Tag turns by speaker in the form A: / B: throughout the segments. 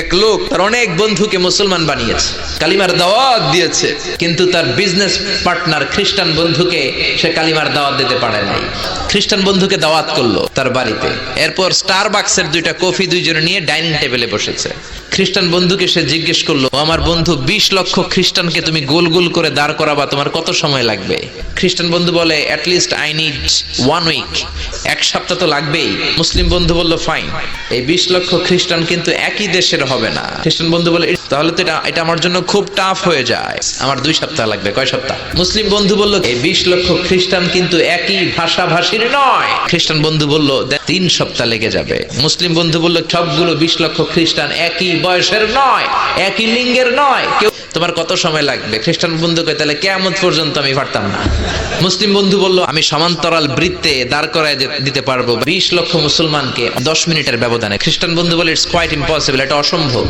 A: এক লোক তার অনেক বন্ধুকে মুসলমান বানিয়েছে, কালিমার দাওয়াত দিয়েছে, কিন্তু তার বিজনেস পার্টনার খ্রিস্টান বন্ধুকে সে কালিমার দাওয়াত দিতে পারে নাই। খ্রিস্টান বন্ধুকে দাওয়াত করলো তার বাড়িতে, এরপর স্টারবাক্সের 2টা কফি দুইজনে নিয়ে ডাইনিং টেবিলে বসেছে। খ্রিস্টান বন্ধুকে সে জিজ্ঞেস করলো, আমার বন্ধু 20 লক্ষ খ্রিস্টানকে তুমি গোল গোল করে দাঁড় করাবা, তোমার কত সময় লাগবে? খ্রিস্টান বন্ধু বলে, অ্যাটলিস্ট আই নিড 1 উইক, 1 সপ্তাহ তো লাগবেই। মুসলিম বন্ধু বলল, ফাইন, এই 20 লক্ষ খ্রিস্টান কিন্তু একই দেশের হবে না। খ্রিস্টান বন্ধু বলে, তাহলে তো এটা আমার জন্য খুব টাফ হয়ে যায়, আমার 2 সপ্তাহ লাগবে। কয় সপ্তাহ? মুসলিম বন্ধু বলল, এই 20 লক্ষ খ্রিস্টান কিন্তু একই ভাষাভাষীর নয়। খ্রিস্টান বন্ধু বলল, 3 সপ্তাহ লেগে যাবে। মুসলিম বন্ধু বলল, সবগুলো 20 লক্ষ খ্রিস্টান একই বয়সের নয়, একই লিঙ্গের নয়, তোমার কত সময় লাগবে? খ্রিস্টান বন্ধু কয়, তাহলে কিয়ামত পর্যন্ত আমি পারতাম না। মুসলিম বন্ধু বলল, আমি সমান্তরাল বৃত্তে দাঁড় করায় দিতে পারবো 20 লক্ষ মুসলমানকে 10 মিনিটের ব্যবধানে। খ্রিস্টান বন্ধু বলে, ইটস কোয়াইট ইম্পসিবল, এটা অসম্ভব।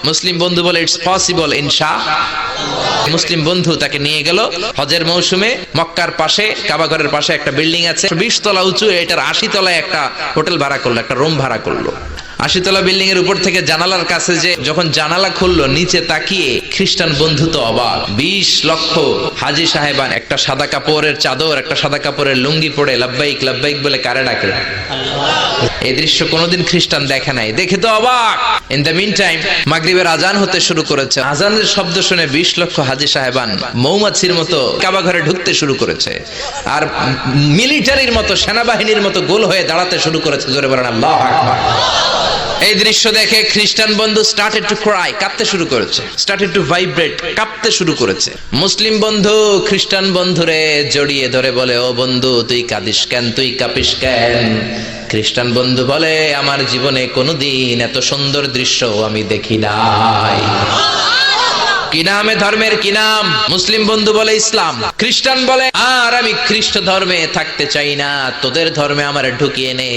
A: মুসলিম বন্ধু বলে, ইটস পসিবল ইনশাআল্লাহ। মুসলিম বন্ধু তাকে নিয়ে গেল হজের মৌসুমে মক্কার পাশে, কাবা ঘরের পাশে একটা বিল্ডিং আছে 20 তলা উঁচু, এটার 80 তলায় একটা হোটেল ভাড়া করলো, একটা রুম ভাড়া করলো। 80 তলা বিল্ডিং এর উপর থেকে জানালার কাছে যে যখন জানালা খুললো, নিচে তাকিয়ে খ্রিস্টান বন্ধু তো অবাক। 20 লক্ষ হাজী সাহেবান একটা সাদা কাপড়ের চাদর, একটা সাদা কাপড়ের লুঙ্গি পরে লাব্বাইক লাব্বাইক বলে কারে ডাকে। এই দৃশ্য কোনোদিন খ্রিস্টান দেখে নাই, দেখে তো অবাক। ইন দ্য মিন টাইম মাগরিবের আজান হতে শুরু করেছে। আজানের শব্দ শুনে 20 লক্ষ হাজী সাহেবান মৌমাছির মতো কাবা ঘরে ঢুকতে শুরু করেছে, আর মিলিটারির মতো, সেনাবাহিনীর মতো গোল হয়ে দাঁড়াতে শুরু করেছে। জোরে বলেন আল্লাহু আকবার। এই দৃশ্য দেখে খ্রিস্টান বন্ধু স্টার্টেড টু ক্রাই, কাঁদতে শুরু করেছে, স্টার্টেড টু ভাইব্রেট, কাঁপতে শুরু করেছে। মুসলিম বন্ধু খ্রিস্টান বন্ধুরে জড়িয়ে ধরে বলে, ও বন্ধু, তুই কাঁদিস কেন, তুই কাঁপিস কেন? খ্রিস্টান বন্ধু বলে, আমার জীবনে কোনোদিন এত সুন্দর দৃশ্য আমি দেখি নাই। কি নামে ধর্মের কি নাম? মুসলিম বন্ধু বলে ইসলাম। খ্রিস্টান বলে, আর আমি খ্রিস্ট ধর্মে থাকতে চাই না, তোদের ধর্মে আমার ঢুকিয়ে নে।